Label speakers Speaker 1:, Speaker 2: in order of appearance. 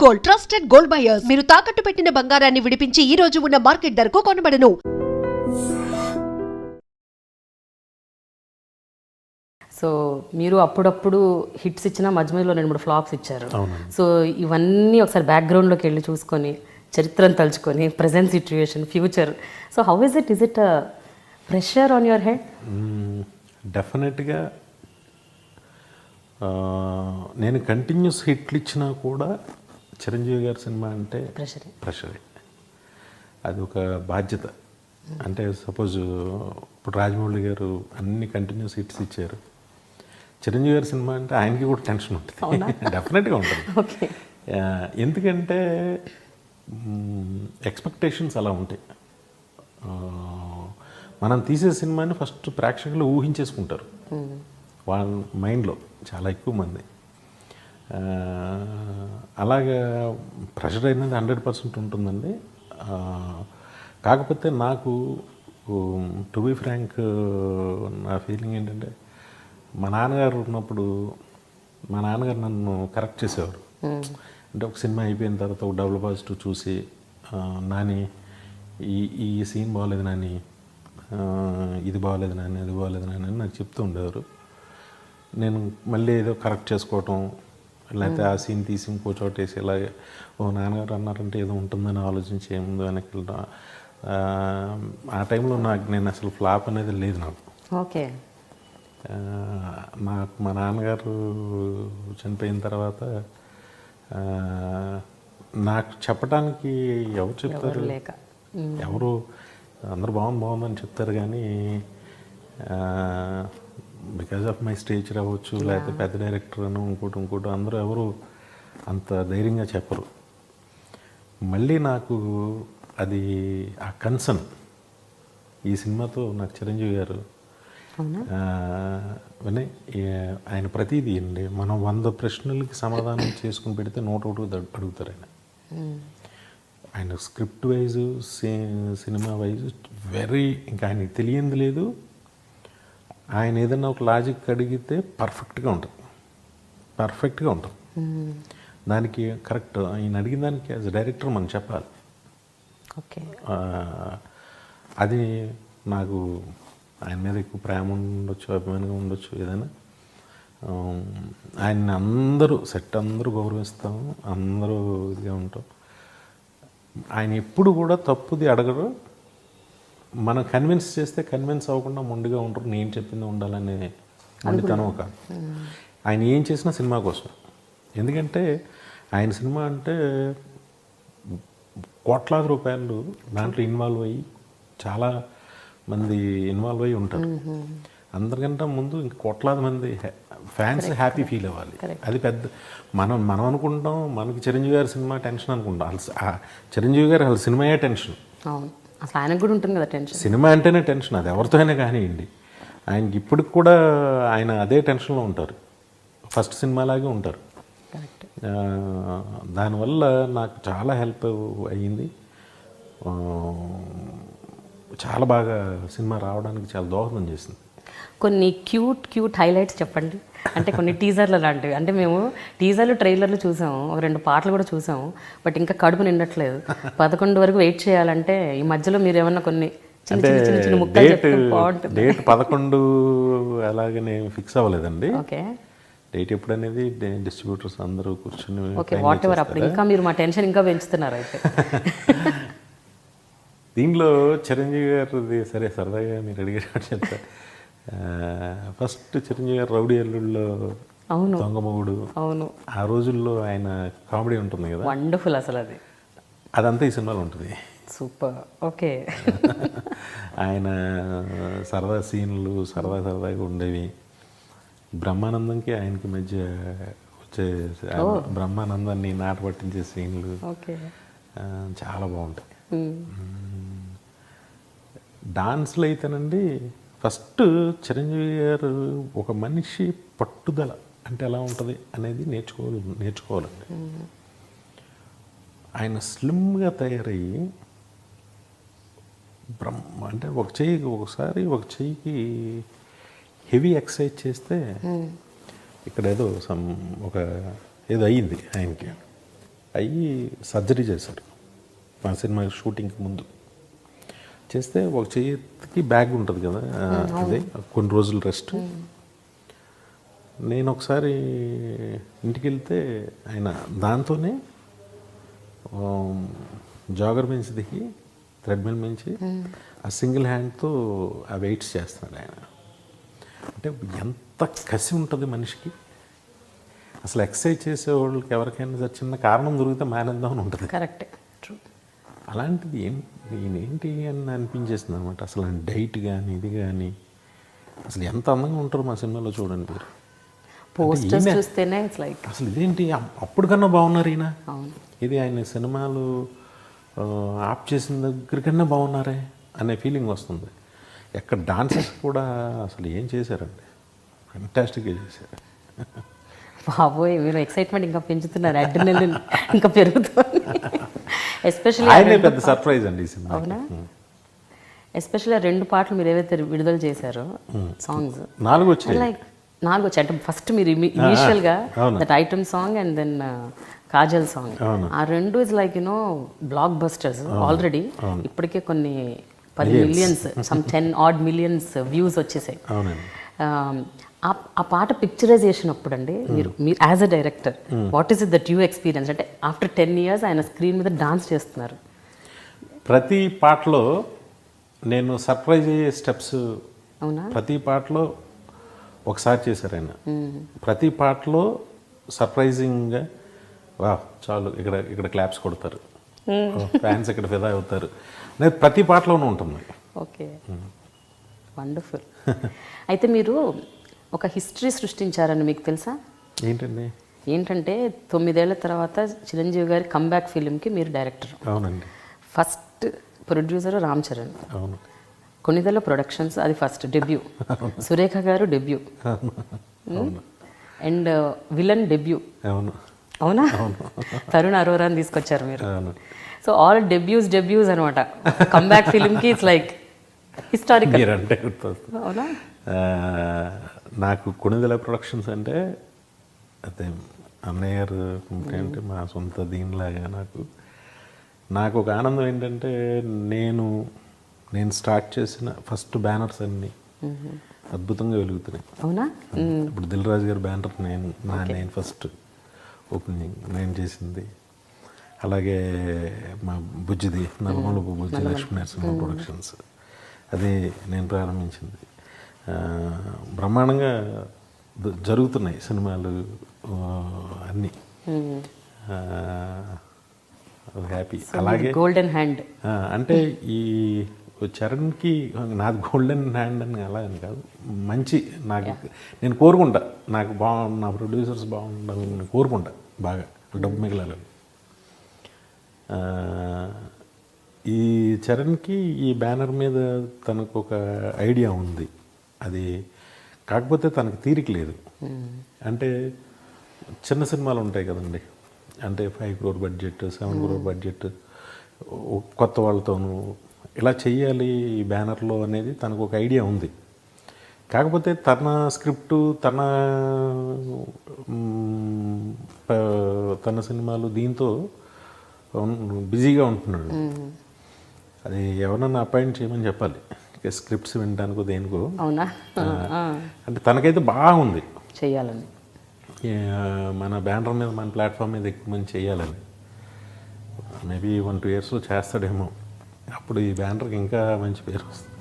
Speaker 1: Gold, trusted gold buyers. మీరు తాకట్టు పెట్టిన బంగారాన్ని విడిపించి ఈ రోజు ఉన్న మార్కెట్ ధరకు కొనబడను.
Speaker 2: సో మీరు అప్పుడప్పుడు హిట్స్ ఇచ్చినా మధ్య మధ్యలో 2-3 ఫ్లాప్స్ ఇచ్చారు. సో ఇవన్నీ ఒకసారి బ్యాక్గ్రౌండ్లోకి వెళ్ళి చూసుకొని చరిత్రను తలుచుకొని present situation, future, so how is it pressure on your head?
Speaker 3: డెఫినెట్గా నేను కంటిన్యూస్ హిట్లు ఇచ్చినా కూడా చిరంజీవి గారి సినిమా అంటే ప్రెషరే. అది ఒక బాధ్యత. అంటే సపోజ్ ఇప్పుడు రాజమౌళి గారు అన్ని కంటిన్యూస్ హిట్స్ ఇచ్చారు, చిరంజీవి గారి సినిమా అంటే ఆయనకి కూడా టెన్షన్ ఉంటుంది. డెఫినెట్గా ఉంటుంది. ఎందుకంటే ఎక్స్పెక్టేషన్స్ అలా ఉంటాయి. మనం తీసే సినిమాని ఫస్ట్ ప్రేక్షకులు ఊహించేసుకుంటారు వాళ్ళ మైండ్లో, చాలా ఎక్కువ మంది. అలాగా ప్రెషర్ అనేది 100% ఉంటుందండి. కాకపోతే నాకు టు బి ఫ్రాంక్ నా ఫీలింగ్ ఏంటంటే, మా నాన్నగారు ఉన్నప్పుడు మా నాన్నగారు నన్ను కరెక్ట్ చేసేవారు. అంటే ఒక సినిమా అయిపోయిన తర్వాత ఒక డబుల్ పాజిటివ్ చూసి, నాని ఈ సీన్ బాగోలేదు నాని, ఇది బాగోలేదు నాని, అది బాగోలేదు నాని అని నాకు చెప్తూ ఉండేవారు. నేను మళ్ళీ ఏదో కరెక్ట్ చేసుకోవటం, లేకపోతే ఆ సీన్ తీసి ఇంకో చోట వేసి ఇలాగే నాన్నగారు అన్నారంటే ఏదో ఉంటుందని ఆలోచించి ఏముందో వెనక్కి వెళ్ళడం. ఆ టైంలో నేను అసలు ఫ్లాప్ అనేది లేదు నాకు.
Speaker 2: ఓకే.
Speaker 3: మా నాన్నగారు చనిపోయిన తర్వాత నాకు చెప్పడానికి ఎవరు చెప్తారు? ఎవరు అందరు బాగుందని చెప్తారు, కానీ బికాజ్ ఆఫ్ మై స్టేచర్ అవ్వచ్చు, లేకపోతే పెద్ద డైరెక్టర్ అని ఇంకోటి అందరూ ఎవరు అంత ధైర్యంగా చెప్పరు. మళ్ళీ నాకు అది ఆ కన్సర్న్ ఈ సినిమాతో నాకు చిరంజీవి గారు వినయ్, ఆయన ప్రతిదీ అండి, మనం 100 ప్రశ్నలకి సమాధానం చేసుకుని పెడితే 101 అడుగుతారు ఆయన. ఆయన స్క్రిప్ట్ వైజు, సినిమా వైజు ఇంకా ఆయనకి తెలియంది లేదు. ఆయన ఏదైనా ఒక లాజిక్ అడిగితే పర్ఫెక్ట్గా ఉంటుంది. దానికి కరెక్ట్ ఆయన అడిగిన దానికి యాజ్ డైరెక్టర్ మనం చెప్పాలి.
Speaker 2: ఓకే.
Speaker 3: అది నాకు ఆయన మీద ఎక్కువ ప్రేమ ఉండొచ్చు, అభిమానంగా ఉండొచ్చు, ఏదైనా. ఆయన్ని అందరూ గౌరవిస్తాము, అందరూ ఇదిగా ఉంటాం. ఆయన ఎప్పుడు కూడా తప్పుది అడగరు. మనం కన్విన్స్ చేస్తే కన్విన్స్ అవ్వకుండా మొండిగా ఉంటారు. నేను చెప్పింది ఉండాలనే మొండితనం కాదు. ఆయన ఏం చేసినా సినిమా కోసం. ఎందుకంటే ఆయన సినిమా అంటే కోట్లాది రూపాయలు దాంట్లో ఇన్వాల్వ్ అయ్యి చాలా మంది ఇన్వాల్వ్ అయ్యి ఉంటారు. అందరికంటే ముందు ఇంక కోట్లాది మంది ఫ్యాన్స్ హ్యాపీ ఫీల్ అవ్వాలి. అది పెద్ద మనం అనుకుంటాం, మనకి చిరంజీవి గారి సినిమా టెన్షన్ అనుకుంటాం. చిరంజీవి గారు అసలు సినిమాయే టెన్షన్.
Speaker 2: అసలు ఆయనకు కూడా ఉంటుంది కదా టెన్షన్.
Speaker 3: సినిమా అంటేనే టెన్షన్, అది ఎవరితో అయినా కానివ్వండి. ఆయనకి ఇప్పటికి కూడా ఆయన అదే టెన్షన్లో ఉంటారు, ఫస్ట్ సినిమాలాగే ఉంటారు. దానివల్ల నాకు చాలా హెల్ప్ అయ్యింది. చాలా బాగా సినిమా రావడానికి చాలా దోహదం చేసింది.
Speaker 2: కొన్ని క్యూట్ హైలైట్స్ చెప్పండి. అంటే కొన్ని టీజర్లు లాంటివి. అంటే మేము టీజర్లు, ట్రైలర్లు చూసాము, 2 పాటలు కూడా చూసాము, బట్ ఇంకా కడుపు నిండట్లేదు. 11 వరకు వెయిట్ చేయాలంటే ఈ మధ్యలో మీరు ఏమన్నా కొన్ని చిన్న ముక్కలు చెప్తే బాగుంటుంది.
Speaker 3: డేట్ 11 అలాగే నేను ఫిక్స్ అవ్వలేదండి.
Speaker 2: ఓకే.
Speaker 3: డేట్ ఎప్పుడనేది డిస్ట్రిబ్యూటర్స్ అందరూ కూర్చొని,
Speaker 2: ఓకే, వాట్ ఎవర్. అప్పుడు ఇంకా మీరు మా టెన్షన్ ఇంకా పెంచుతున్నారు అయితే.
Speaker 3: దీనిలో చిరంజీవి గారిది సరే సరదాగా మీరు అడిగేటట్టు చెప్తా. ఫస్ట్ చిరంజీవి గారు రౌడీ అల్లుళ్ళలో దొంగమగుడు,
Speaker 2: అవును,
Speaker 3: ఆ రోజుల్లో ఆయన కామెడీ ఉంటుంది కదా,
Speaker 2: వండర్ఫుల్. అసలు
Speaker 3: అదంతా ఈ సినిమాలో ఉంటుంది.
Speaker 2: సూపర్. ఓకే.
Speaker 3: ఆయన సరదా సీన్లు సరదాగా ఉండేవి. బ్రహ్మానందంకి ఆయనకి మధ్య వచ్చే బ్రహ్మానందాన్ని నాట పట్టించే సీన్లు చాలా బాగుంటాయి. డాన్స్లు అయితేనండి, ఫస్ట్ చిరంజీవి గారు ఒక మనిషి పట్టుదల అంటే ఎలా ఉంటుంది అనేది నేర్చుకోవాలండి. ఆయన స్లిమ్గా తయారయ్యి అంటే ఒకసారి ఒక చెయ్యికి హెవీ ఎక్సర్సైజ్ చేస్తే ఇక్కడ ఏదో ఏదో అయ్యింది ఆయనకి. అయ్యి సర్జరీ చేశారు మా సినిమా షూటింగ్కి ముందు. చేస్తే ఒక చేతికి బ్యాగ్ ఉంటుంది కదా, అదే కొన్ని రోజులు రెస్ట్. నేను ఒకసారి ఇంటికి వెళ్తే ఆయన దాంతోనే జాగర్ మించి దిగి థ్రెడ్మిల్ మించి ఆ సింగిల్ హ్యాండ్తో ఆ వెయిట్స్ చేస్తున్నాడు ఆయన. అంటే ఎంత కసి ఉంటుంది మనిషికి. అసలు ఎక్సర్సైజ్ చేసే వాళ్ళకి ఎవరికైనా సరే చిన్న కారణం దొరికితే మానేద్దామని ఉంటుంది.
Speaker 2: కరెక్టే, ట్రూ.
Speaker 3: అలాంటిది ఏంటి అని అనిపించేసింది అనమాట. అసలు డైట్ కానీ ఇది కానీ అసలు ఎంత అందంగా ఉంటారు మా సినిమాలో చూడండి మీరు.
Speaker 2: పోస్టర్స్ చూస్తేనే ఇట్స్ లైక్
Speaker 3: అసలు ఇదేంటి అప్పుడు కన్నా బాగున్నారు ఈయన.
Speaker 2: అవును.
Speaker 3: ఇది ఆయన సినిమాలు ఆప్ చేసిన దగ్గర కన్నా బాగున్నారే అనే ఫీలింగ్ వస్తుంది. ఎక్కడ డాన్సెస్ కూడా అసలు ఏం చేశారండి, ఫెంటాస్టిక్గా చేశారు.
Speaker 2: బాబోయ్, మీరు ఎక్సైట్మెంట్ ఇంకా పెంచుతున్నారు, అడ్రినలిన్ ఇంకా పెరుగుతుంది. ఎస్పెషల్లీ
Speaker 3: ఆయనే పెద్ద సర్ప్రైజ్ అండి ఈ సినిమా.
Speaker 2: అవునా? ఎస్పెషల్లీ 2 పాటలు మీరు ఏవైతే విడుదల చేశారో సాంగ్స్
Speaker 3: 4 వచ్చాయి.
Speaker 2: లైక్ 4 వచ్చాయి. అంటే ఫస్ట్ మీరు ఇనిషియల్గా that item song and then Kajal song, ఆ 2 is like you know blockbusters already. ఇప్పటికే కొన్ని 10 millions, some 10 odd millions views వచ్చేసాయి. ఆ పాట పిక్చరైజేషన్ అప్పుడు అండి, మీరు as a director what is it that you experience? అంటే ఆఫ్టర్ 10 years ఆయన స్క్రీన్ మీద డాన్స్ చేస్తున్నారు.
Speaker 3: ప్రతి పాటలో నేను సర్ప్రైజ్ అయ్యే స్టెప్స్,
Speaker 2: అవునా?
Speaker 3: ప్రతి పాటలో ఒకసారి చేశారు ఆయన. ప్రతి పాటలో సర్ప్రైజింగ్గా వా చాలు ఇక్కడ క్లాప్స్ కొడతారు, ఫ్యాన్స్ ఇక్కడ ఫిదా అవుతారు అనేది ప్రతి పాటలోనూ ఉంటుంది.
Speaker 2: Okay, wonderful. అయితే మీరు ఒక హిస్టరీ సృష్టించారని మీకు తెలుసా? ఏంటంటే 9 ఏళ్ల తర్వాత చిరంజీవి గారి కంబ్యాక్ ఫిలింకి మీరు డైరెక్టర్.
Speaker 3: అవునండి.
Speaker 2: First producer Ram Charan.
Speaker 3: అవును.
Speaker 2: కొన్నిదల ప్రొడక్షన్స్ అది ఫస్ట్ డెబ్యూ. సురేఖ గారు డెబ్యూ. And villain debut.
Speaker 3: అవును.
Speaker 2: అవునా? తరుణ్ అరోరాని తీసుకొచ్చారు మీరు. సో ఆల్ డెబ్యూస్ అనమాట. కంబ్యాక్ ఫిలింకి ఇట్స్ లైక్ హిస్టారికల్.
Speaker 3: అంటే
Speaker 2: అవునా?
Speaker 3: నాకు కొనిదెల ప్రొడక్షన్స్ అంటే అదే అన్నయ్య గారు అంటే మా సొంత దీనిలాగా నాకు ఒక ఆనందం ఏంటంటే నేను స్టార్ట్ చేసిన ఫస్ట్ బ్యానర్స్ అన్నీ అద్భుతంగా వెలుగుతున్నాయి.
Speaker 2: అవునా?
Speaker 3: ఇప్పుడు దిల్ రాజు గారి బ్యానర్ నేను ఫస్ట్ ఓపెనింగ్ నేను చేసింది. అలాగే మా బుజ్జిది నల్లమలపు బుజ్జి లక్ష్మీనరసింహ ప్రొడక్షన్స్, అది నేను ప్రారంభించింది. బ్రహ్మాండంగా జరుగుతున్నాయి సినిమాలు అన్నీ. హ్యాపీ. అలాగే
Speaker 2: గోల్డెన్ హ్యాండ్
Speaker 3: అంటే ఈ చరణ్కి నాది గోల్డెన్ హ్యాండ్ అని అలా అని కాదు, మంచి నేను కోరుకుంటా, నాకు నా ప్రొడ్యూసర్స్ బాగుండాలని నేను కోరుకుంటా, బాగా డబ్బు మిగలాలని. ఈ చరణ్కి ఈ బ్యానర్ మీద తనకు ఒక ఐడియా ఉంది, అది కాకపోతే తనకు తీరిక లేదు. అంటే చిన్న సినిమాలు ఉంటాయి కదండి, అంటే 5 crore బడ్జెట్, 7 crore బడ్జెట్, కొత్త వాళ్ళతోనూ ఇలా చెయ్యాలి ఈ బ్యానర్లో అనేది తనకు ఒక ఐడియా ఉంది. కాకపోతే తన స్క్రిప్టు, తన సినిమాలు దీంతో బిజీగా ఉంటున్నాడు. అది ఎవరన్నా అపాయింట్ చేయమని చెప్పాలి, స్క్రిప్ట్స్ వినడానికో దేనికో.
Speaker 2: అవునా?
Speaker 3: అంటే తనకైతే బాగుంది
Speaker 2: చెయ్యాలని,
Speaker 3: మన బ్యానర్ మీద, మన ప్లాట్ఫామ్ మీద ఎక్కువ మంది చేయాలని. మేబీ 1-2 yearsలో చేస్తాడేమో, అప్పుడు ఈ బ్యానర్కి ఇంకా మంచి పేరు వస్తుంది.